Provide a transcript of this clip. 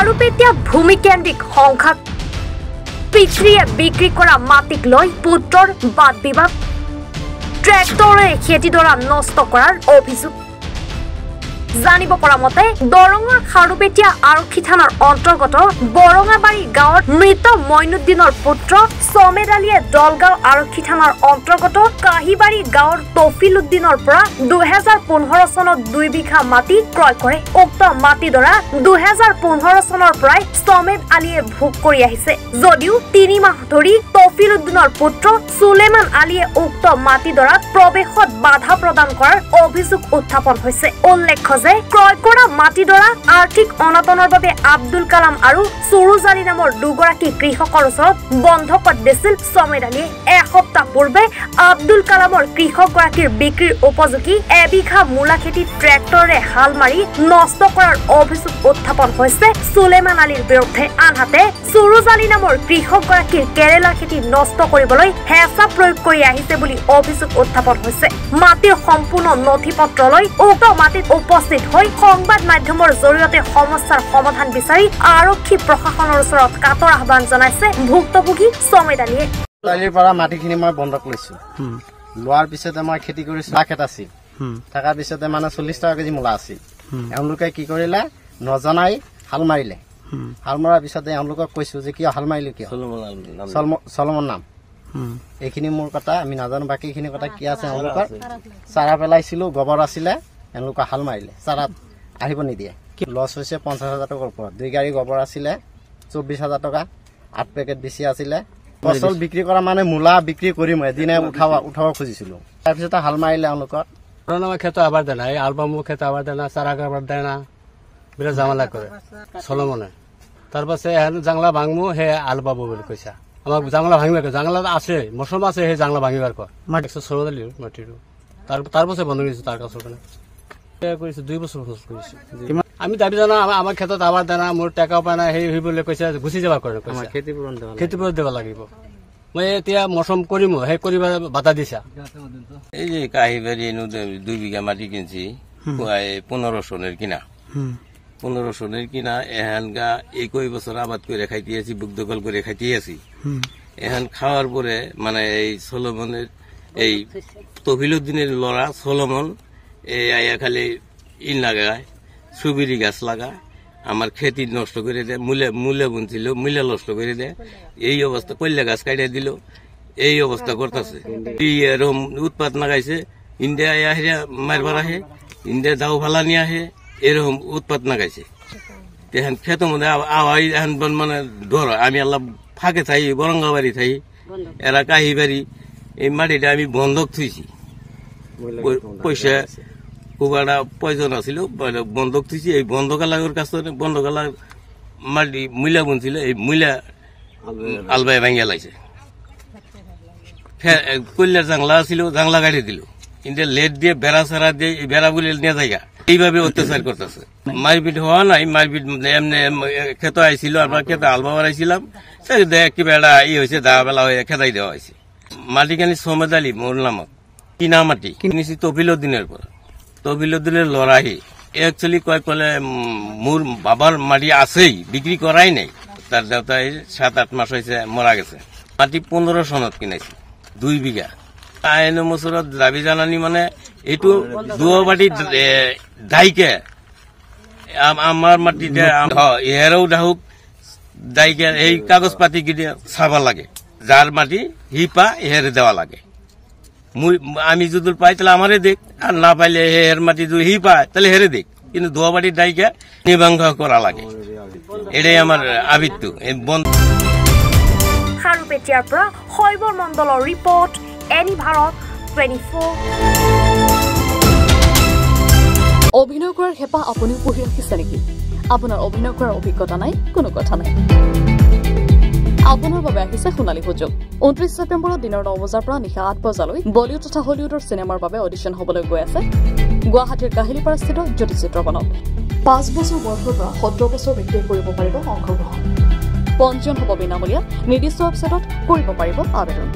খাৰুপেটীয়া ভূমিকেন্দ্ৰিক সংঘাত পিতৃয়ে বিক্ৰী কৰা মাটিক লৈ পুত্ৰৰ বাদ বিবাদ ট্ৰেক্টৰে খেতিডৰা নষ্ট কৰাৰ অভিযোগ জানিব পৰা মতে দৰঙৰ খাৰুপেটীয়া আৰক্ষী থানাৰ অন্তৰ্গত বৰঙাবাৰী গাঁৱৰ মৃত মইনুদ্দিনৰ পুত্ৰ সমেদ আলীয়ে দলগাঁও আৰক্ষী থানাৰ অন্তৰ্গত কাহিবাৰী গাঁৱৰ তফিল উদ্দিনৰ পৰা 2015 চনত 2 বিঘা মাটি ক্ৰয় কৰে উক্ত মাটিডৰা 2015 চনৰ পৰাই সমেদ আলীয়ে ভোগ কৰি আহিছে যদিও 3 মাহ ধৰি তফিল উদ্দিনৰ পুত্ৰ সুলেমান আলীয়ে উক্ত মাটিডৰাত প্ৰৱেশত বাধা প্ৰদান কৰাৰ অভিযোগ উত্থাপন হৈছে উল্লেখ্য যে ক্ৰয় কৰা মাটিডৰা আৰ্থিক অনাটনৰ বাবে আব্দুল কালাম আৰু সুৰুজ আলী নামৰ দুগৰাকী কৃষকৰ ওচৰত বন্ধকত দিছিল সমেদ আলীয়ে এসপ্তাহ পূৰ্বে আব্দুল কালামৰ কৃষকগৰাকীৰ বিক্ৰীৰ উপযোগী এবিঘা মূলা খেতি ট্ৰেক্টৰে হাল মাৰি নষ্ট কৰাৰ অভিযোগ উত্থাপন হৈছে সুলেমান আলীৰ বিৰুদ্ধে আনহাতে সুৰুজ আলী নামৰ কৃষকগৰাকীৰ কেৰেলা খেতি নষ্ট কৰিবলৈ হেঁচা প্ৰয়োগ কৰি আহিছে বুলি অভিযোগ উত্থাপন হৈছে মাটিৰ সম্পূৰ্ণ নথিপত্ৰ লৈ উক্ত মাটিত উপস্থিত হৈ সংবাদ মাধ্যমৰ জৰিয়তে সমস্যাৰ সমাধান বিচাৰি আৰক্ষী প্ৰশাসনৰ ওচৰত কাতৰ আহ্বান জনাইছে ভুক্তভোগী সমেদ আলীয়ে তালিৰ পৰা মাটিখিনি মই বন্ধক লৈছো লোৱাৰ পিছতে মই খেতি কৰিছো লাখেত আছিল থকাৰ পিছতে মানে 40 টকা কেজি মূলা আছিল এওঁলোকে কি কৰিলে নজনাই হাল মাৰিলে হাল মৰাৰ পিছতে এওঁলোকক কৈছো যে কিয় হাল মাৰিলে কিয় চলমন নাম এইখিনি মোৰ কথা আমি নাজানো বাকীখিনি কথা কি আছে এওঁলোকৰ চাৰা পেলাইছিলো গোবৰ আছিলে এওঁলোকে হাল মাৰিলে চাৰাত আহিব নিদিয়ে লছ হৈছে 50,000 টকাৰ ওপৰত 2 গাড়ী গোবৰ আছিলে 24,000 টকা 8 পেকেট বেছি আছিলে ফসল বিক্ৰী কৰা মানে মূলা বিক্ৰী কৰি মই এদিনে উঠাব খুজিছিলো তাৰপিছত হাল মাৰিলে এওঁলোকৰ খেত আবার দেয় না এই আলবামু খেত আবার দেয় না চারা আবার দেয় না বিরাট জামালা করে সলমনে তারপরে জাংলা ভাঙমু হে আল পাবো বলে কইসা আমার জাংলা ভাঙিবার জাংলা আছে মৌসুম আছে হে জাংলা ভাঙিবার কর 116 দালি মাটির তারপরে বন্ধ করেছি তার কাছে করেছি 2 বছর ফসল করেছি আমি দাবি জানা আমার ক্ষেত্ৰত আবার দেয় না মোর টাকাও পায় না সেই বলে কইসা গুছি যাবা করে ক্ষতিপূরণ দেওয়া লাগিব মই এতিয়া মৌসুম কৰিম সেই কৰিব বাধা দিছা এই যে কাহিবাৰী 2 বিঘা মাটি কিনছি 15 চনের কিনা 15 চনের কিনা এহান গা 21 বছর আবাদ করে খাইতে আছি বুক দখল করে খাইতে আছি এহান খাওয়ার পরে মানে এই সলোমনের এই তফিলউদ্দিনের লড়া সলোমন এই আয়া খালি ইন লাগায় সুবিরি গাছ লাগায় আমার খেতি নষ্ট করে দেয় মূলে বুনছিল মূলে নষ্ট করে দেয় এই অবস্থা কল্যা গাছ কাটিয়ে দিল এই অবস্থা করতেছে এরকম উৎপাদ নাগাইছে ইন্ডিয়া আহে মারবার আহে ইন্ডিয়া দাও ভালা নিয়ে আহে এরকম উৎপাদ নাগাইছে এখন খেত মধ্যে আওয়াই এখন মানে ধর আমি আল্লাহ ফাঁকে থাই বরঙ্গাবাড়ি থাই এরা কাহিবাড়ি এই মাটিটা আমি বন্ধক থুইছি পয়সা খুব একটা প্রয়োজন আছিল বন্ধক থুইছি এই বন্ধকালার কাছে বন্ধকালার মাটি মূলা বুনছিল এই মূলা আলবাই ভাঙিয়া লাইছে কল্যার জাংলা ছিল জাংলা কাটি দিল কিন্তু লেট দিয়ে বেড়া সারা দিয়ে বেড়া বলে নিয়ে জায়গা এইভাবে অত্যাচার করতেছে মারপিট হওয়া নাই মারপিট এমনি খেতে আইছিল আমরা খেতে আলবা বাড়াইছিলাম কিবা একটা ই হয়েছে দা বেলা হয়ে খেতাই দেওয়া হয়েছে মাটিখানি সমেদ আলী মোর নামত কিনা মাটি কিনেছি তফিলউদ্দিনের পর তফিলউদ্দিনের লড়াই একচুয়ালি কয় কলে মোর বাবার মাটি আছেই বিক্রি করাই নাই তার দেউতাই 7-8 মাস হয়েছে মরা গেছে মাটি 15 সনত কিনাইছি 2 বিঘা আইন বছৰত দাবী জানানি মানে এইটো দুবাটি দায়ীকে আমার মাটিতে এহেরাও ডাহুক দায়ীকে এই কাগজ পাতি কিনে চাবা লাগে যার মাটি হি পা এহেরে দেওয়া লাগে আমি যদি পাই তাহলে আমারে দেখ আর না পাইলে হের মাটি যদি হি পায় তাহলে হেরে দেখ কিন্তু দুবাটির দায়ীকে নিবন্ধ করা লাগে এটাই আমার আবৃত্তি খাৰুপেটীয়াৰ পৰা শৈবৰ মণ্ডলৰ ৰিপৰ্ট এনি ভাৰত 24 অভিনয় কৰাৰ হেঁপাহ আপুনিও পঢ়ি ৰাখিছে নেকি আপোনাৰ অভিনয় কৰাৰ অভিজ্ঞতা নাই কোনো কথা নাই আপোনাৰ বাবে আহিছে সোণালী সুযোগ 29 ছেপ্টেম্বৰত দিনৰ 9 বজাৰ পৰা নিশা 8 বজালৈ বলিউড তথা হলিউডৰ চিনেমাৰ বাবে অডিশ্যন হ'বলৈ গৈ আছে গুৱাহাটীৰ কাহিলীপাৰাস্থিত জ্যোতি চিত্ৰবনত 5 বছৰ বয়সৰ পৰা 17 বছৰ ব্যক্তিয়ে কৰিব পাৰিব অংশগ্ৰহণ পঞ্জীয়ন হ'ব বিনামূলীয়া নিৰ্দিষ্ট ৱেবছাইটত কৰিব পাৰিব আবেদন